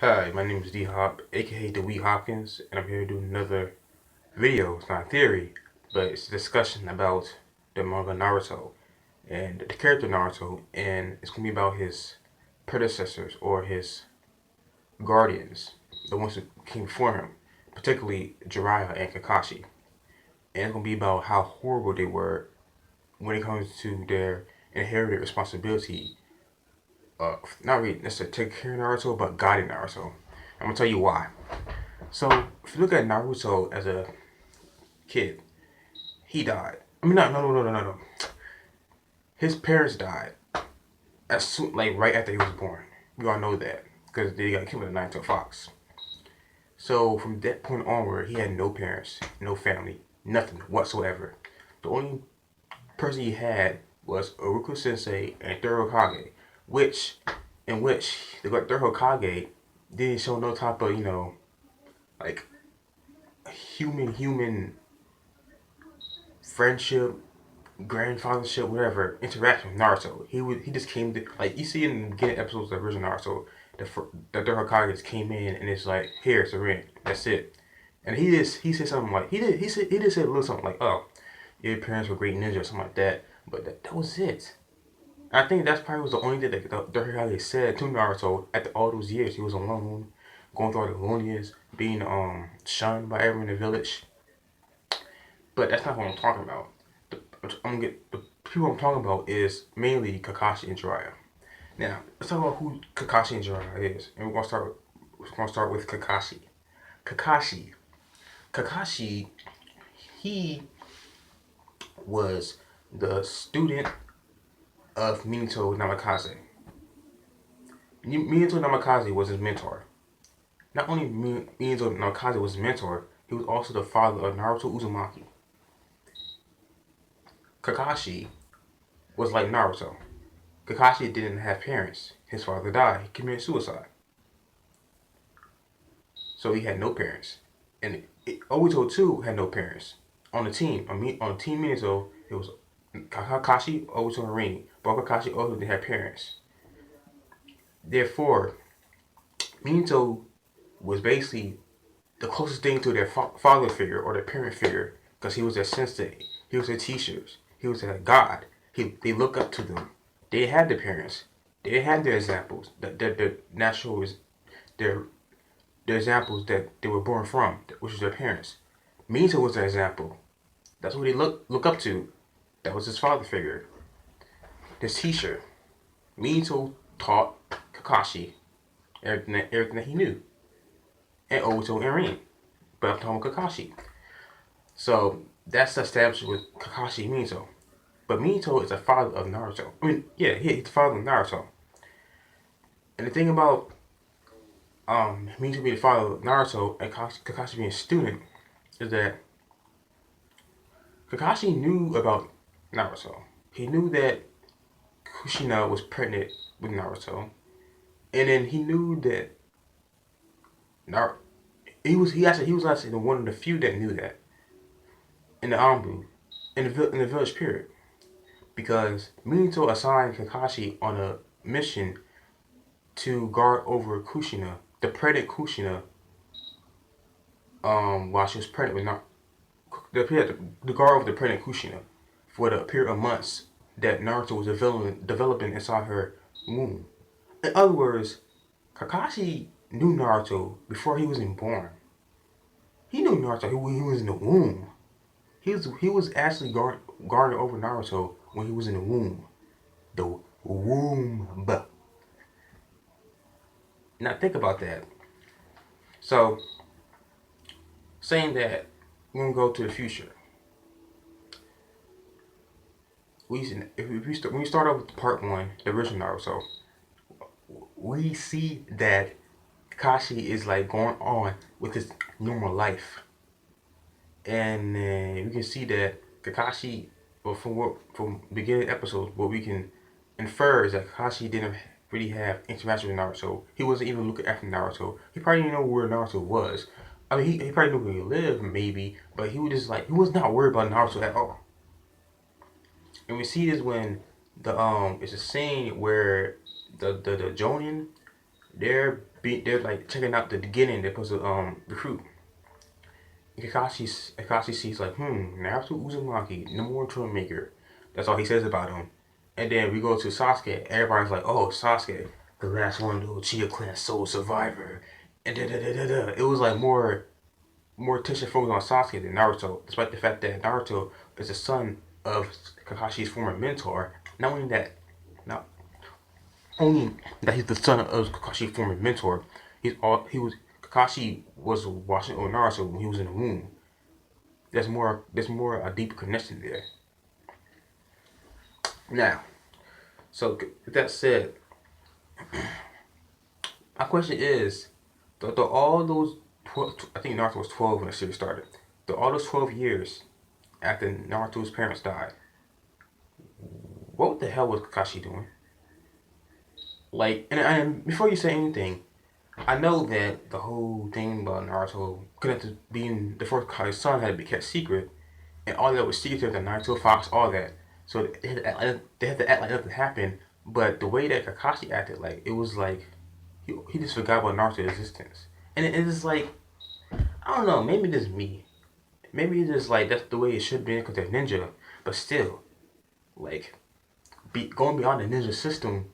Hi, my name is D Hop, aka the Wee Hopkins, and I'm here to do another video. It's not a theory, but it's a discussion about the manga Naruto and the character Naruto, and it's gonna be about his predecessors or his guardians, the ones who came before him, particularly Jiraiya and Kakashi. And it's gonna be about how horrible they were when it comes to their inherited responsibility. Not really necessarily taking care of Naruto, but guiding Naruto. I'm gonna tell you why. So, if you look at Naruto as a kid, he died. I mean, no. His parents died as soon, like right after he was born. We all know that because they got killed with a nine-tailed fox. So from that point onward, he had no parents, no family, nothing whatsoever. The only person he had was Uruku Sensei and Third Hokage, which in which the Third Hokage didn't show no type of like human friendship, grandfathership, whatever interaction with Naruto. He just came to, like you see in the beginning episodes of the original Naruto, the third Hokage just came in and it's like, here's the ring, that's it. And he said something like he just said a little something like, oh, your parents were great ninjas or something like that. But that was it. I think that's probably was the only thing that the third Hokage said to Naruto after all those years. He was alone, going through all the loneliness, being shunned by everyone in the village. But that's not what I'm talking about. The people I'm talking about is mainly Kakashi and Jiraiya. Now let's talk about who Kakashi and Jiraiya is, and we're gonna start with Kakashi. Kakashi, Kakashi, he was the student of Minato Namikaze. Minato Namikaze was his mentor. Not only Minato Namikaze was his mentor, he was also the father of Naruto Uzumaki. Kakashi was like Naruto. Kakashi didn't have parents. His father died. He committed suicide. So he had no parents. And Obito too had no parents. On the team, on Team Minato, it was Kakashi, Obito, and Rin. But Kakashi also didn't have parents. Therefore, Minato was basically the closest thing to their father figure or their parent figure because he was their sensei. He was their teachers. He was their god. They look up to them. They had their parents. They had their examples. Their natural their the examples that they were born from, which was their parents. Minato was an example. That's what he look up to. That was his father figure, his teacher. Minato taught Kakashi everything that he knew, and Obito and Rin. But I'm talking about Kakashi. So that's established with Kakashi and Minato. But Minato is the father of Naruto. I mean, yeah, he's the father of Naruto. And the thing about Minato being the father of Naruto and Kakashi being a student is that Kakashi knew about Naruto. He knew that Kushina was pregnant with Naruto, and then he knew that Naruto. He was actually one of the few that knew that in the Anbu, in the village period, because Minato assigned Kakashi on a mission to guard over Kushina, the pregnant Kushina, while she was pregnant with the guard over the pregnant Kushina for the period of months that Naruto was developing inside her womb. In other words, Kakashi knew Naruto before he was even born. He knew Naruto when he was in the womb. He was actually guarding over Naruto when he was in the womb. The womb. Now think about that. So saying that we're gonna go to the future. When we start off with part one, the original Naruto, we see that Kakashi is like going on with his normal life, and we can see that Kakashi, well, from beginning episodes, what we can infer is that Kakashi didn't really have interaction with Naruto. He wasn't even looking after Naruto. He probably didn't know where Naruto was. I mean, he probably knew where he lived, maybe, but he was just like he was not worried about Naruto at all. And we see this when it's a scene where the Jonin they're like checking out the beginning. They're supposed to recruit. Kakashi sees like, Naruto Uzumaki, number one troublemaker. That's all he says about him. And then we go to Sasuke. Everybody's like, oh, Sasuke, the last one to Uchiha clan sole survivor. And da da da da da. It was like more attention focused on Sasuke than Naruto, despite the fact that Naruto is the son of Kakashi's former mentor. Not only that, not only that he's the son of Kakashi's former mentor, he was Kakashi was watching over Naruto when he was in the womb. There's more a deeper connection there. Now, so with that said, my question is, though all those 12, I think Naruto was 12 when the series started. Though all those 12 years after Naruto's parents died, what the hell was Kakashi doing? Like, and before you say anything, I know that the whole thing about Naruto connected being the fourth Kage's son had to be kept secret, and all that was secret, the Naruto Fox, all that. So they had to act like nothing happened. But the way that Kakashi acted, like it was like he just forgot about Naruto's existence, and it is like I don't know, maybe it's me, maybe it's just like that's the way it should be because they're ninja, but still, like going beyond the ninja system,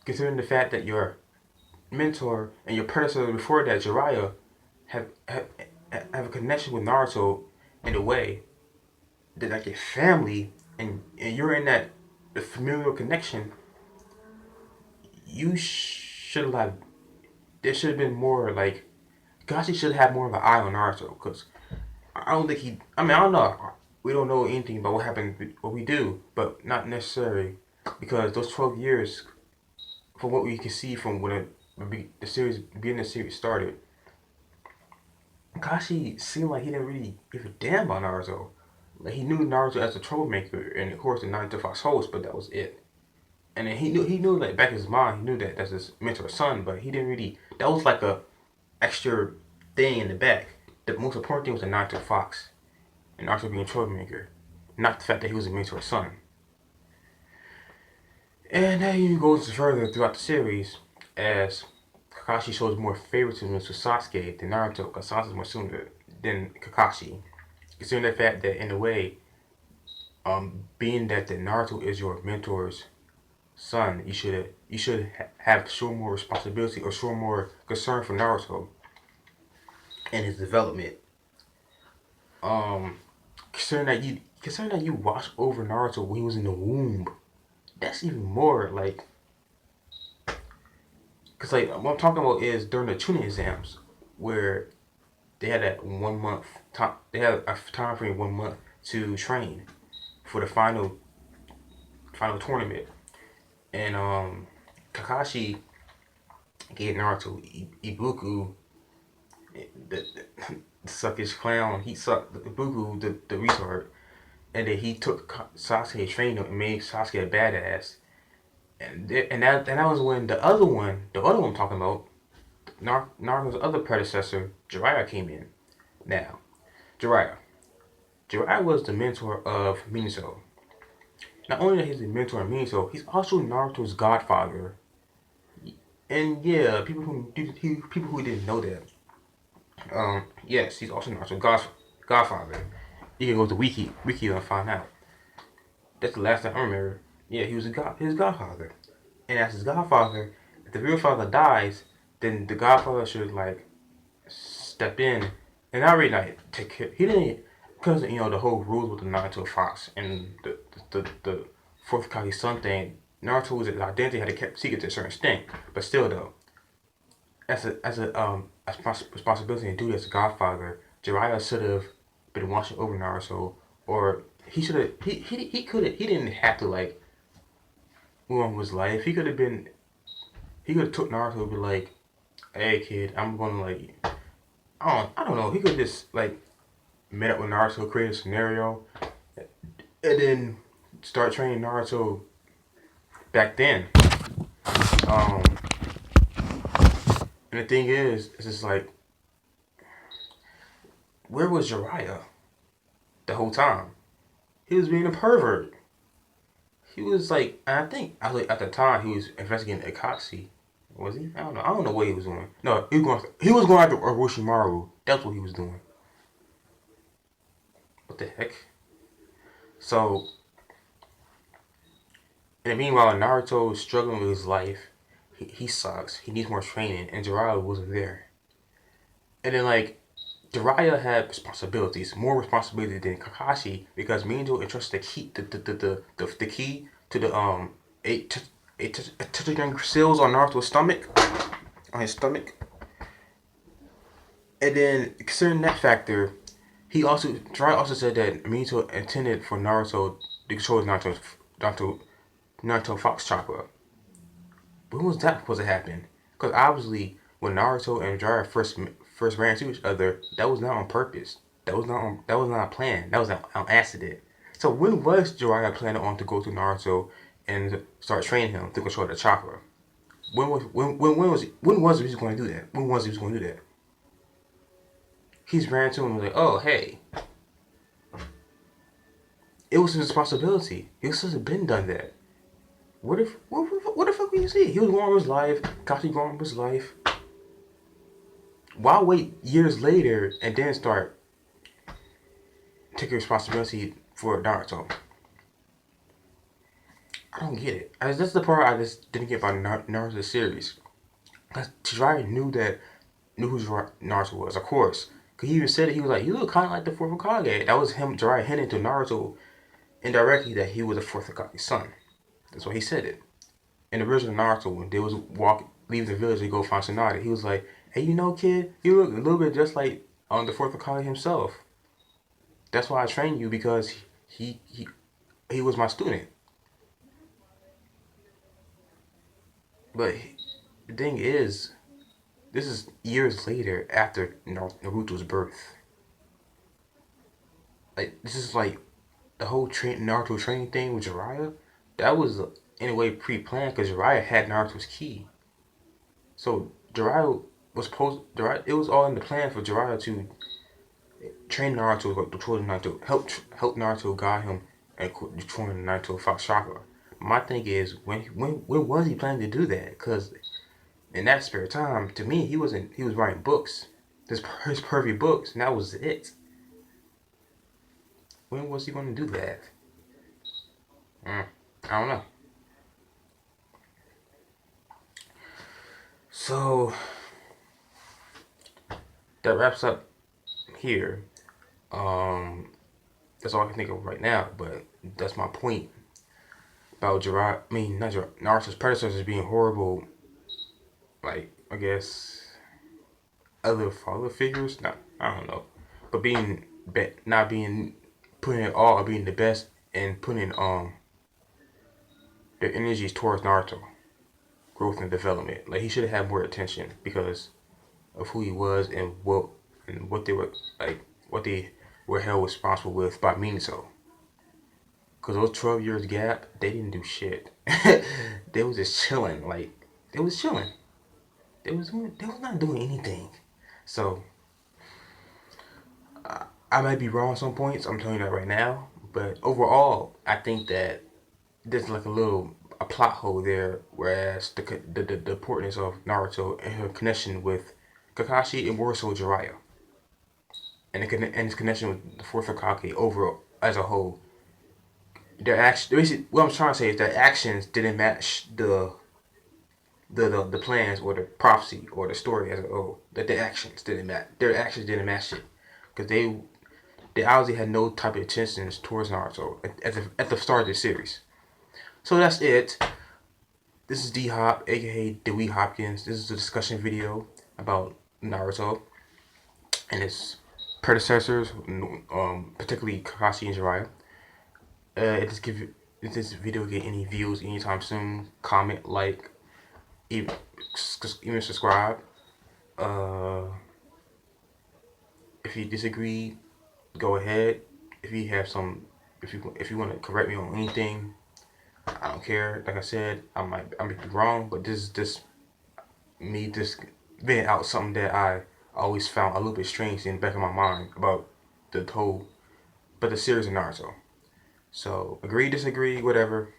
considering the fact that your mentor and your predecessor before that, Jiraiya, have have, have a connection with Naruto in a way that like your family and you're in that the familial connection, you should have there should have been more like Gashi should have more of an eye on Naruto because I don't think he. I mean, I don't know. We don't know anything about what happened, what we do, but not necessarily because those 12 years, from what we can see from when the series beginning the series started, Kashi seemed like he didn't really give a damn about Naruto. Like he knew Naruto as a troublemaker and of course the Naruto Fox host, but that was it. And then he knew like back in his mind he knew that that's his mentor's son, but he didn't really. That was like a extra thing in the back. The most important thing was the Naruto Fox and Naruto being a troublemaker, not the fact that he was a mentor's son. And that even goes further throughout the series as Kakashi shows more favoritism to Sasuke than Naruto, because Sasuke is more sooner than Kakashi. Considering the fact that in a way, being that the Naruto is your mentor's son, you should have show more responsibility or show more concern for Naruto and his development. Um, considering that you watched over Naruto when he was in the womb, that's even more like because like what I'm talking about is during the tuning exams where they had that 1 month time. They had a time frame 1 month to train for the final tournament, and Kakashi gave Naruto Ibuku the suckish clown. He sucked Ibuku the retard, and then he took Sasuke trained him and made Sasuke a badass. And that was when the other one I'm talking about, Naruto's other predecessor, Jiraiya came in. Now, Jiraiya. Jiraiya was the mentor of Minato. Not only that he's the mentor of Minato, he's also Naruto's godfather. And yeah, people who didn't know that. Yes, he's also Naruto's godfather. You can go to Wiki and find out. That's the last time I remember. Yeah, he was his godfather. And as his godfather, if the real father dies, then the godfather should like step in and not really like take care. He didn't because the whole rules with the Naruto Fox and the fourth Kage son thing. Naruto's identity had to kept secret to a certain extent, but still though, as responsibility and duty as a godfather, Jiraiya should have been watching over Naruto, or he should have he could have he didn't have to like ruin his life. He could have took Naruto and be like, hey kid, I'm gonna like I don't know. He could just like met up with Naruto, create a scenario, and then start training Naruto back then. Um, and the thing is, it's just like, where was Jiraiya the whole time? He was being a pervert. He was like, and I think at the time he was investigating Kakashi Was he? I don't know. I don't know what he was doing. No, he was going after Orochimaru. That's what he was doing. What the heck? So, and meanwhile, Naruto is struggling with his life. He sucks. He needs more training, and Jiraiya wasn't there. And then like Jiraiya had responsibilities, more responsibility than Kakashi, because Minato entrusted the key to the eight Tetragon seals on Naruto's stomach, on his stomach. And then considering that factor, Jiraiya also said that Minato intended for Naruto to control Naruto Fox Chakra. When was that supposed to happen? Because obviously, when Naruto and Jiraiya first ran into each other, that was not on purpose. That was not planned. That was on accident. So when was Jiraiya planning on to go to Naruto and start training him to control the chakra? When was he going to do that? When was he going to do that? He's ran to him and was like, oh hey, it was his responsibility. He was supposed to have been done that. What the fuck did you see? He was going on with his life. Kashi going on with his life. Why wait years later and then start taking responsibility for Naruto? I don't get it. That's the part I just didn't get about Naruto series. Because Jiraiya knew who Naruto was, of course. Because he even said it, he was like, you look kind of like the fourth Hokage. That was him, Jiraiya hinting to Naruto indirectly that he was the fourth Hokage's son. That's why he said it. In the original Naruto, when they was leaving the village to go find Tsunade, he was like, hey, you know, kid, you look a little bit just like the fourth Hokage himself. That's why I trained you, because he was my student. But the thing is, this is years later after Naruto's birth. Like, this is like the whole Naruto training thing with Jiraiya. That was in a way pre-planned because Jiraiya had Naruto's key. So Jiraiya was it was all in the plan for Jiraiya to train Naruto, control Naruto, help Naruto guide him and destroy Naruto Fox Chakra. My thing is, when was he planning to do that? Because in that spare time, to me, he was writing books, his pervy books, and that was it. When was he going to do that? I don't know. So that wraps up here. That's all I can think of right now. But that's my point about Jiraiya. I mean, not Jiraiya, Naruto's predecessors being horrible. Like, I guess other father figures. Not, I don't know, but not being putting it all, or being the best, and putting their energies towards Naruto growth and development. Like, he should have had more attention because of who he was and what they were like, what they were held responsible with by Minato. Cause those 12 years gap, they didn't do shit. They was just chilling. Like, they was chilling. They was not doing anything. So I might be wrong on some points. I'm telling you that right now. But overall, I think that there's like a plot hole there. Whereas the importance of Naruto and her connection with Kakashi and more so Jiraiya, and his connection with the fourth Hokage overall as a whole. Their action. Basically, what I'm trying to say is their actions didn't match the plans or the prophecy or the story as a whole. That their actions didn't match. Their actions didn't match it because they obviously had no type of intentions towards Naruto at the start of the series. So that's it. This is D Hop, aka Dewey Hopkins. This is a discussion video about Naruto and its predecessors, particularly Kakashi and Jiraiya. If this video get any views anytime soon, comment, like, even subscribe. If you disagree, go ahead. If you have some, if you want to correct me on anything, I don't care. Like I said, I might be wrong, but this is just me just venting out something that I always found a little bit strange in the back of my mind about the series of Naruto. So agree, disagree, whatever,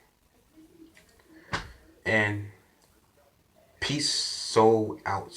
and Peace soul out.